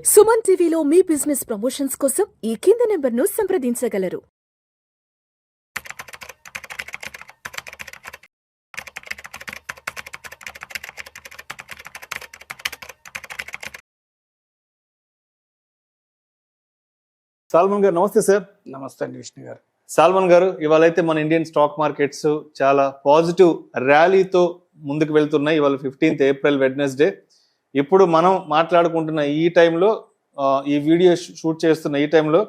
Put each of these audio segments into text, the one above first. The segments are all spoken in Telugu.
సుమన్ టీవీలో మీ బిజినెస్ ప్రమోషన్స్ కోసం ఈ కింది నెంబర్ను సంప్రదించగలరు. సాల్మన్ గారు నమస్తే సార్. నమస్తే అండి విష్ణు గారు. సాల్మన్ గారు, ఇవాళ అయితే మన ఇండియన్ స్టాక్ మార్కెట్స్ చాలా పాజిటివ్ ర్యాలీతో ముందుకు వెళ్తున్నాయి. ఇవాళ 15th ఏప్రిల్ వెడ్నెస్డే. ఇప్పుడు మనం మాట్లాడుకుంటున్న ఈ టైంలో, ఈ వీడియో షూట్ చేస్తున్న ఈ టైంలో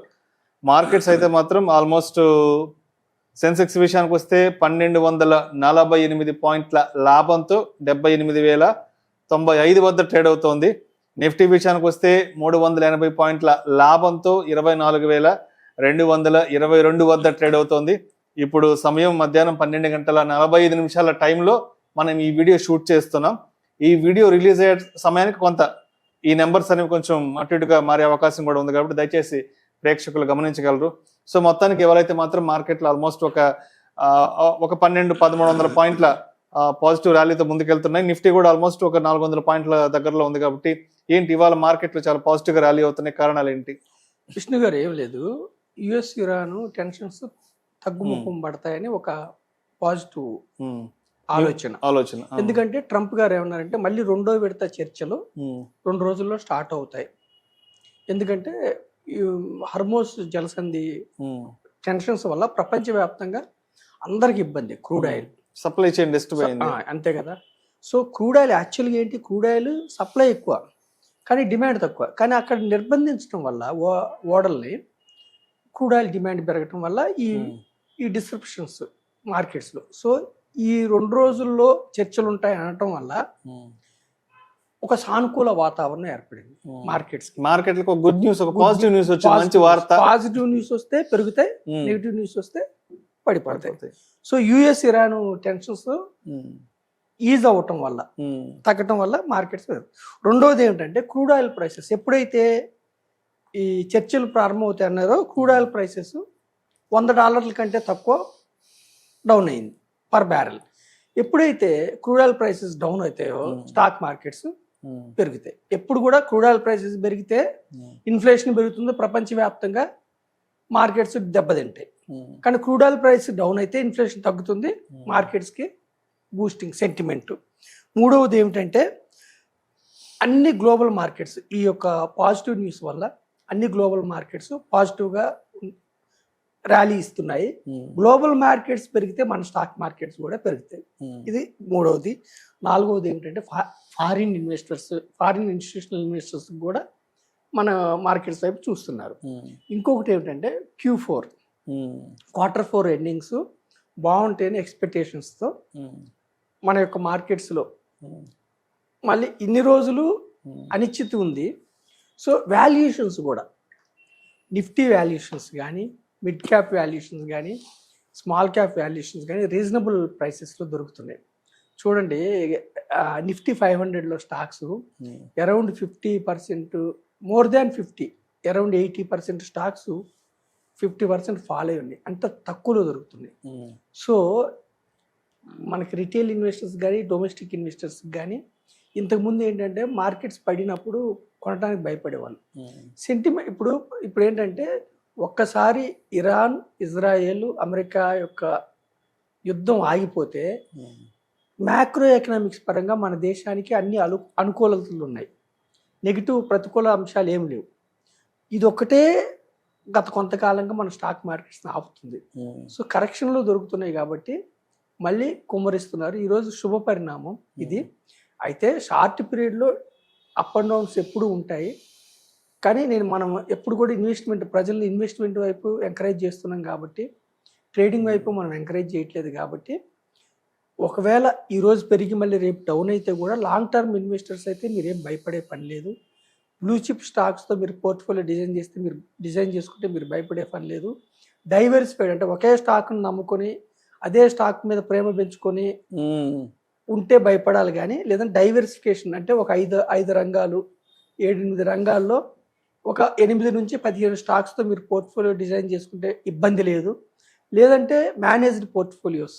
మార్కెట్స్ అయితే మాత్రం ఆల్మోస్ట్ సెన్సెక్స్ విషయానికి వస్తే 1248 పాయింట్ల లాభంతో 78,095 వద్ద ట్రేడ్ అవుతోంది. నిఫ్టీ విషయానికి వస్తే 380 పాయింట్ల లాభంతో 24,222 వద్ద ట్రేడ్ అవుతోంది. ఇప్పుడు సమయం మధ్యాహ్నం 12:45 టైంలో మనం ఈ వీడియో షూట్ చేస్తున్నాం. ఈ వీడియో రిలీజ్ అయ్యే సమయానికి కొంత ఈ నెంబర్స్ అనేవి కొంచెం అటు ఇటుగా మారే అవకాశం కూడా ఉంది కాబట్టి దయచేసి ప్రేక్షకులు గమనించగలరు. సో మొత్తానికి ఎవరైతే మాత్రం మార్కెట్లో ఆల్మోస్ట్ ఒక 1200-1300 పాయింట్ల పాజిటివ్ ర్యాలీతో ముందుకెళ్తున్నాయి. నిఫ్టీ కూడా ఆల్మోస్ట్ ఒక 400 పాయింట్ల దగ్గరలో ఉంది. కాబట్టి ఏంటి ఇవాళ మార్కెట్లో చాలా పాజిటివ్గా ర్యాలీ అవుతున్నాయి, కారణాలు ఏంటి? విష్ణు గారు, ఏం లేదు, యుఎస్ ఇరాన్ టెన్షన్స్ తగ్గుముఖం పడతాయని ఒక పాజిటివ్ ఆలోచన. ఎందుకంటే ట్రంప్ గారు ఏమన్నారంటే మళ్ళీ రెండో విడత చర్చలు 2 రోజుల్లో స్టార్ట్ అవుతాయి. ఎందుకంటే హర్మోస్ జలసంధి టెన్షన్స్ వల్ల ప్రపంచవ్యాప్తంగా అందరికి ఇబ్బంది. Crude oil supply chain disturb అయింది, అంతే కదా. సో క్రూడ్ ఆయిల్ యాక్చువల్గా ఏంటి, క్రూడ్ ఆయిల్ సప్లై ఎక్కువ కానీ డిమాండ్ తక్కువ. కానీ అక్కడ నిర్బంధించడం వల్ల ఓడల్ని క్రూడ్ ఆయిల్ డిమాండ్ పెరగటం వల్ల ఈ డిస్క్రిప్షన్స్ మార్కెట్స్లో. సో ఈ 2 రోజుల్లో చర్చలు ఉంటాయి అనటం వల్ల ఒక సానుకూల వాతావరణం ఏర్పడింది మార్కెట్స్. మార్కెట్లకు ఒక గుడ్ న్యూస్, ఒక పాజిటివ్ న్యూస్ వచ్చింది, మంచి వార్త. పాజిటివ్ న్యూస్ వస్తే పెరుగుతాయి, నెగిటివ్ న్యూస్ వస్తే పడిపడతాయి. So US Iran tensions ease అవ్వటం వల్ల, తగ్గటం వల్ల మార్కెట్స్. రెండోది ఏమిటంటే క్రూడ్ ఆయిల్ ప్రైసెస్ ఎప్పుడైతే ఈ చర్చలు ప్రారంభమవుతాయి అన్నారో క్రూడ్ ఆయిల్ ప్రైసెస్ $100 కంటే తక్కువ డౌన్ అయింది పర్ బ్యారెల్. ఎప్పుడైతే క్రూడ్ ఆయిల్ ప్రైసెస్ డౌన్ అవుతాయో స్టాక్ మార్కెట్స్ పెరుగుతాయి. ఎప్పుడు కూడా క్రూడ్ ఆయిల్ ప్రైసెస్ పెరిగితే ఇన్ఫ్లేషన్ పెరుగుతుంది, ప్రపంచవ్యాప్తంగా మార్కెట్స్ దెబ్బతింటాయి. కానీ క్రూడ్ ఆయిల్ ప్రైస్ డౌన్ అయితే ఇన్ఫ్లేషన్ తగ్గుతుంది, మార్కెట్స్కి బూస్టింగ్ సెంటిమెంట్. మూడవది ఏమిటంటే అన్ని గ్లోబల్ మార్కెట్స్ ఈ యొక్క పాజిటివ్ న్యూస్ వల్ల అన్ని గ్లోబల్ మార్కెట్స్ పాజిటివ్గా ర్యాలీ ఇస్తున్నాయి. గ్లోబల్ మార్కెట్స్ పెరిగితే మన స్టాక్ మార్కెట్స్ కూడా పెరుగుతాయి. ఇది మూడవది. నాలుగవది ఏమిటంటే ఫారిన్ ఇన్స్టిట్యూషనల్ ఇన్వెస్టర్స్ కూడా మన మార్కెట్స్ వైపు చూస్తున్నారు. ఇంకొకటి ఏమిటంటే Q4 Q4 ఎర్నింగ్స్ బాగుంటేనే ఎక్స్పెక్టేషన్స్తో మన యొక్క మార్కెట్స్లో మళ్ళీ ఇన్ని రోజులు అనిశ్చితి ఉంది. సో వాల్యుయేషన్స్ కూడా నిఫ్టీ వాల్యుయేషన్స్ కానీ, మిడ్ క్యాప్ వాల్యుయేషన్స్ కానీ, స్మాల్ క్యాప్ వాల్యుయేషన్స్ కానీ రీజనబుల్ ప్రైసెస్లో దొరుకుతున్నాయి. చూడండి, నిఫ్టీ 500లో stocks around 50%, more than 50, around 80% stocks 50% fall అయి ఉన్నాయి. అంత తక్కువలో దొరుకుతున్నాయి. సో మనకి రిటైల్ ఇన్వెస్టర్స్ కానీ, డొమెస్టిక్ ఇన్వెస్టర్స్ కానీ ఇంతకుముందు ఏంటంటే మార్కెట్స్ పడినప్పుడు కొనడానికి భయపడేవాళ్ళు. సెంటిమెంట్ ఇప్పుడు ఏంటంటే ఒక్కసారి ఇరాన్, ఇజ్రాయెల్, అమెరికా యొక్క యుద్ధం ఆగిపోతే మ్యాక్రో ఎకనామిక్స్ పరంగా మన దేశానికి అన్ని అనుకూలతలు ఉన్నాయి. నెగిటివ్ ప్రతికూల అంశాలు ఏం లేవు. ఇది ఒక్కటే గత కొంతకాలంగా మన స్టాక్ మార్కెట్స్ని ఆపుతుంది. సో కరెక్షన్లు దొరుకుతున్నాయి కాబట్టి మళ్ళీ కుమ్మరిస్తున్నారు. ఈరోజు శుభ పరిణామం ఇది. అయితే షార్ట్ పీరియడ్లో అప్ అండ్ డౌన్స్ ఎప్పుడు ఉంటాయి. కానీ మనం ఎప్పుడు కూడా ప్రజల్ని ఇన్వెస్ట్మెంట్ వైపు ఎంకరేజ్ చేస్తున్నాం కాబట్టి, ట్రేడింగ్ వైపు మనం ఎంకరేజ్ చేయట్లేదు కాబట్టి, ఒకవేళ ఈరోజు పెరిగి మళ్ళీ రేపు డౌన్ అయితే కూడా లాంగ్ టర్మ్ ఇన్వెస్టర్స్ అయితే మీరేం భయపడే పని లేదు. బ్లూ చిప్ స్టాక్స్తో మీరు పోర్ట్ఫోలియో డిజైన్ చేసుకుంటే మీరు భయపడే పని లేదు. డైవర్సిఫైడ్ అంటే ఒకే స్టాక్ను నమ్ముకొని అదే స్టాక్ మీద ప్రేమ పెంచుకొని ఉంటే భయపడాలి. కానీ లేదంటే డైవర్సిఫికేషన్ అంటే ఒక 5 రంగాలు 7-8 రంగాల్లో ఒక 8 నుంచి 15 స్టాక్స్తో మీరు పోర్ట్ఫోలియో డిజైన్ చేసుకుంటే ఇబ్బంది లేదు. లేదంటే మేనేజ్డ్ పోర్ట్ఫోలియోస్,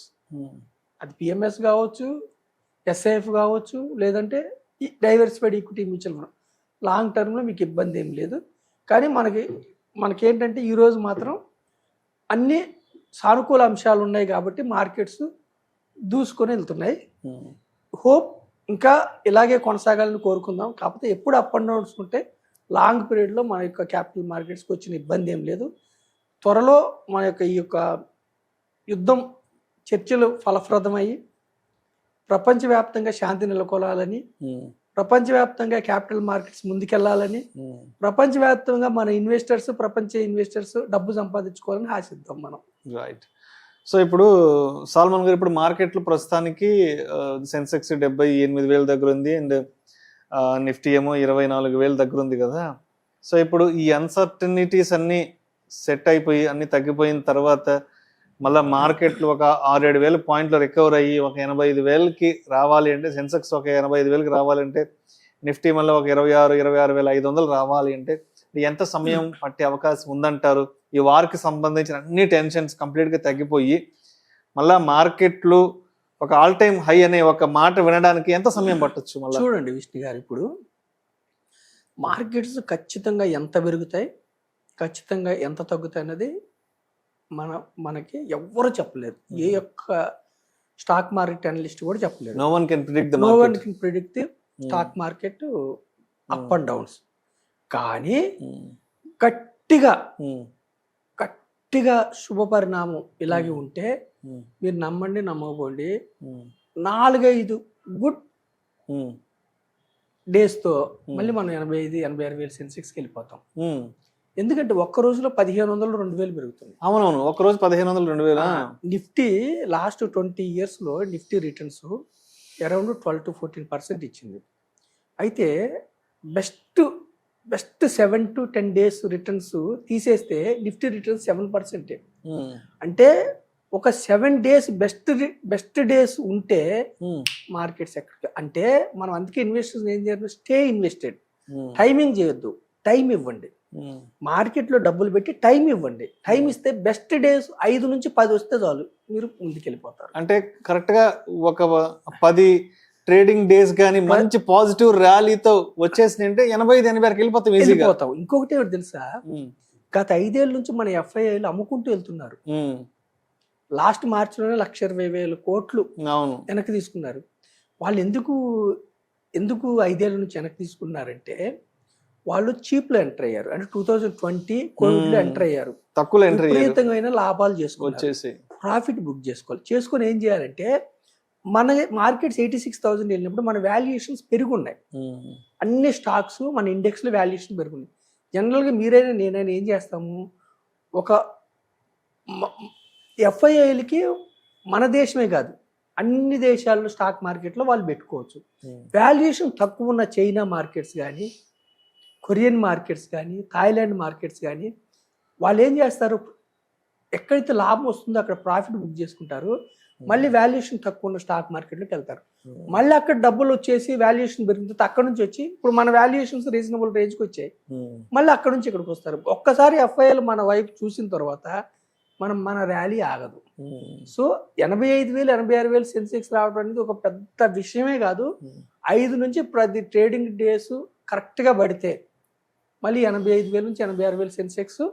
అది PMS కావచ్చు, SIF కావచ్చు, లేదంటే diversified equity mutual fund long టర్మ్లో మీకు ఇబ్బంది ఏం లేదు. కానీ మనకేంటంటే ఈరోజు మాత్రం అన్ని సానుకూల అంశాలు ఉన్నాయి కాబట్టి మార్కెట్స్ దూసుకొని వెళ్తున్నాయి. హోప్ ఇంకా ఇలాగే కొనసాగాలని కోరుకుందాం. కాకపోతే ఎప్పుడు అప్ అండ్ డౌన్స్ ఉంటే లాంగ్ పీరియడ్లో మన యొక్క క్యాపిటల్ మార్కెట్స్కి వచ్చిన ఇబ్బంది ఏం లేదు. త్వరలో మన యొక్క ఈ యొక్క యుద్ధం చర్చలు ఫలప్రదమయ్యి ప్రపంచవ్యాప్తంగా శాంతి నెలకొలాలని, ప్రపంచవ్యాప్తంగా క్యాపిటల్ మార్కెట్స్ ముందుకెళ్లాలని, ప్రపంచవ్యాప్తంగా మన ప్రపంచ ఇన్వెస్టర్స్ డబ్బు సంపాదించుకోవాలని ఆశిద్దాం మనం. రైట్. సో ఇప్పుడు సాల్మన్ గారు, ఇప్పుడు మార్కెట్లు ప్రస్తుతానికి సెన్సెక్స్ 78,000 దగ్గర ఉంది, అండ్ నిఫ్టీ ఏమో 24,000 దగ్గర ఉంది కదా. సో ఇప్పుడు ఈ అన్సర్టనిటీస్ అన్ని సెట్ అయిపోయి అన్ని తగ్గిపోయిన తర్వాత మళ్ళీ మార్కెట్లు ఒక 6-7,000 పాయింట్లు రికవర్ అయ్యి ఒక 85,000కి రావాలి అంటే, సెన్సెక్స్ ఒక 85,000కి రావాలంటే, నిఫ్టీ మళ్ళీ ఒక 26,500 రావాలి అంటే ఎంత సమయం పట్టే అవకాశం ఉందంటారు? ఈ వార్కి సంబంధించిన అన్ని టెన్షన్స్ కంప్లీట్గా తగ్గిపోయి మళ్ళీ మార్కెట్లు ఒక ఆల్ టైమ్ హై అనే ఒక మాట వినడానికి ఎంత సమయం పట్టొచ్చు? మళ్ళీ చూడండి విష్ణు గారు, ఇప్పుడు మార్కెట్స్ ఖచ్చితంగా ఎంత పెరుగుతాయి, ఖచ్చితంగా ఎంత తగ్గుతాయి అన్నది మనకి ఎవ్వరు చెప్పలేరు. ఏ యొక్క స్టాక్ మార్కెట్ అనలిస్ట్ కూడా చెప్పలేరు. No one can predict the stock market up and downs. కానీ గట్టిగా శుభ పరిణామం ఇలాగే ఉంటే మీరు నమ్మండి నమ్మకపోండి, 4-5 గుడ్ డేస్తో మళ్ళీ మనం 85,000-86,000 సెన్సెక్స్కి వెళ్ళిపోతాం. ఎందుకంటే ఒక్క రోజులో 1,500-2,000 పెరుగుతుంది. అవునవును, ఒక్క రోజు 1,500-2,000. నిఫ్టీ లాస్ట్ 20 yearsలో నిఫ్టీ రిటర్న్స్ అరౌండ్ 12-14% ఇచ్చింది. అయితే బెస్ట్ 7 to 10 days రిటర్న్స్ తీసేస్తే నిఫ్టీ రిటర్న్స్ 7%. అంటే ఒక 7 days బెస్ట్ డేస్ ఉంటే మార్కెట్స్ ఎక్కడికి అంటే మనం అందుకే ఇన్వెస్టర్స్ ఏం చేయాలి, స్టే ఇన్వెస్టెడ్. టైమింగ్ చేయొద్దు, టైం ఇవ్వండి. మార్కెట్లో డబ్బులు పెట్టి టైం ఇవ్వండి. టైం ఇస్తే బెస్ట్ డేస్ 5 నుంచి 10 వస్తే చాలు, మీరు ముందుకెళ్ళిపోతారు. అంటే కరెక్ట్గా ఒక 10 ట్రేడింగ్ డేస్ కానీ మంచి పాజిటివ్ ర్యాలీతో వచ్చేసి అంటే 85,000 వెళ్ళిపోతాం, వెళ్ళిపోతాం. ఇంకొకటి ఎవరు తెలుసా, గత 5 ఏళ్ళ నుంచి మన ఎఫ్ఐఐలు అమ్ముకుంటూ వెళ్తున్నారు. లాస్ట్ మార్చిలోనే 1,20,000 కోట్లు వెనక్కి తీసుకున్నారు. వాళ్ళు ఎందుకు 5 ఏళ్ళ నుంచి వెనక్కి తీసుకున్నారంటే, వాళ్ళు చీప్ లో ఎంటర్ అయ్యారు. అంటే 2020 కోవిడ్ లో ఎంటర్ అయ్యారు, తక్కువ విపరీతమైన లాభాలు చేసుకోవాలి, ప్రాఫిట్ బుక్ చేసుకొని ఏం చేయాలంటే, మన మార్కెట్స్ 86,000 వెళ్ళినప్పుడు మన వాల్యుయేషన్స్ పెరుగున్నాయి. అన్ని స్టాక్స్ మన ఇండెక్స్ లో వాల్యుయేషన్ పెరుగున్నాయి. జనరల్గా మీరైనా నేనైనా ఏం చేస్తాము, ఒక ఎఫ్ఐఐలకి మన దేశమే కాదు అన్ని దేశాల్లో స్టాక్ మార్కెట్లో వాళ్ళు పెట్టుకోవచ్చు. వాల్యుయేషన్ తక్కువ ఉన్న చైనా మార్కెట్స్ కానీ, కొరియన్ మార్కెట్స్ కానీ, థాయిలాండ్ మార్కెట్స్ కానీ, వాళ్ళు ఏం చేస్తారు, ఎక్కడైతే లాభం వస్తుందో అక్కడ ప్రాఫిట్ బుక్ చేసుకుంటారు. మళ్ళీ వాల్యుయేషన్ తక్కువ ఉన్న స్టాక్ మార్కెట్లోకి వెళ్తారు. మళ్ళీ అక్కడ డబ్బులు వచ్చేసి వాల్యుయేషన్ పెరుగుతుంది, అక్కడ నుంచి వచ్చి ఇప్పుడు మన వాల్యుయేషన్స్ రీజనబుల్ రేంజ్కి వచ్చాయి, మళ్ళీ అక్కడ నుంచి ఇక్కడికి వస్తారు. ఒక్కసారి ఎఫ్ఐఎల్ మన వైపు చూసిన తర్వాత మన ర్యాలీ ఆగదు. సో 85,000 86,000 సెన్సెక్స్ రావడం అనేది ఒక పెద్ద విషయమే కాదు. 5 నుంచి 10 ట్రేడింగ్ డేస్ కరెక్ట్గా పడితే మళ్ళీ 85,000 నుంచి 86,000 సెన్సెక్స్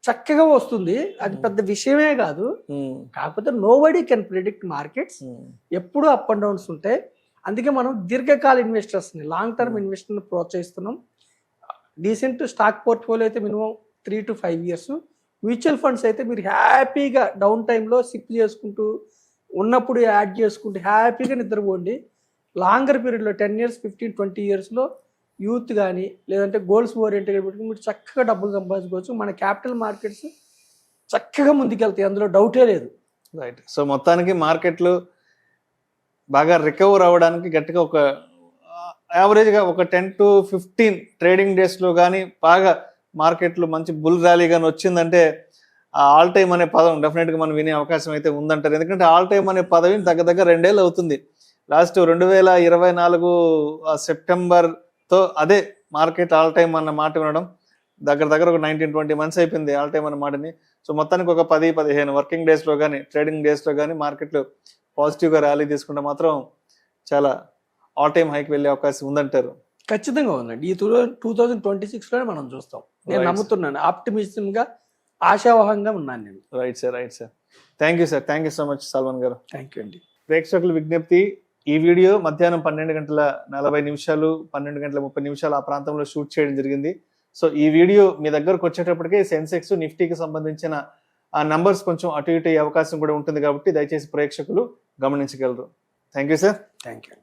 చక్కగా వస్తుంది. అది పెద్ద విషయమే కాదు. కాకపోతే నోబడీ కెన్ ప్రిడిక్ట్ మార్కెట్స్, ఎప్పుడు అప్ అండ్ డౌన్స్ ఉంటాయి. అందుకే మనం దీర్ఘకాల ఇన్వెస్టర్స్ని, లాంగ్ టర్మ్ ఇన్వెస్టర్ని ప్రోత్సహిస్తున్నాం. డీసెంట్ స్టాక్ పోర్ట్ఫోలియో అయితే minimum 3 to 5 years. Mutual funds అయితే మీరు హ్యాపీగా డౌన్ టైంలో సిప్ చేసుకుంటూ ఉన్నప్పుడు యాడ్ చేసుకుంటూ హ్యాపీగా నిద్రపోండి. లాంగర్ పీరియడ్లో 10 years 15-20 yearsలో యూత్ కానీ లేదంటే గోల్స్ ఓరియంటెడ్ పెట్టుకుని మీరు చక్కగా డబ్బులు సంపాదించుకోవచ్చు. మన క్యాపిటల్ మార్కెట్స్ చక్కగా ముందుకెళ్తాయి, అందులో డౌటే లేదు. రైట్. సో మొత్తానికి మార్కెట్లు బాగా రికవర్ అవ్వడానికి గట్టిగా ఒక యావరేజ్గా ఒక 10 to 15 ట్రేడింగ్ డేస్లో కానీ బాగా మార్కెట్లు మంచి బుల్ ర్యాలీ కానీ వచ్చిందంటే ఆల్ టైమ్ అనే పదం డెఫినెట్గా మనం వినే అవకాశం అయితే ఉందంటారు. ఎందుకంటే ఆల్ టైమ్ అనే పదవి దగ్గర 2 ఏళ్ళు అవుతుంది. లాస్ట్ 2024 సెప్టెంబర్తో అదే మార్కెట్ ఆల్ టైమ్ అన్న మాట వినడం దగ్గర ఒక 19-20 months అయిపోయింది ఆల్ టైమ్ అన్న మాటని. సో మొత్తానికి ఒక 10-15 వర్కింగ్ డేస్లో కానీ ట్రేడింగ్ డేస్లో కానీ మార్కెట్లు పాజిటివ్గా ర్యాలీ తీసుకుంటే మాత్రం చాలా ఆల్ టైమ్ హైకి వెళ్ళే అవకాశం ఉందంటారు. ఖచ్చితంగా ఉందండి. ఈ 2026లోనే మనం చూస్తాం. నేను Right. నమ్ముతున్నాను, ఆప్టిమిస్టిక్గా ఆశావహంగా ఉన్నాను నేను. Right sir, right sir. Thank you sir, thank you so much Salman garu. Thank you అండి. ప్రేక్షకుల విజ్ఞప్తి, ఈ వీడియో మధ్యాహ్నం 12:40 12:30 ఆ ప్రాంతంలో షూట్ చేయడం జరిగింది. సో ఈ వీడియో మీ దగ్గరకు వచ్చేటప్పటికే సెన్సెక్స్ నిఫ్టీకి సంబంధించిన ఆ నంబర్స్ కొంచెం అటు ఇటు అయ్యే అవకాశం కూడా ఉంటుంది కాబట్టి దయచేసి ప్రేక్షకులు గమనించగలరు. Thank you sir. Thank you.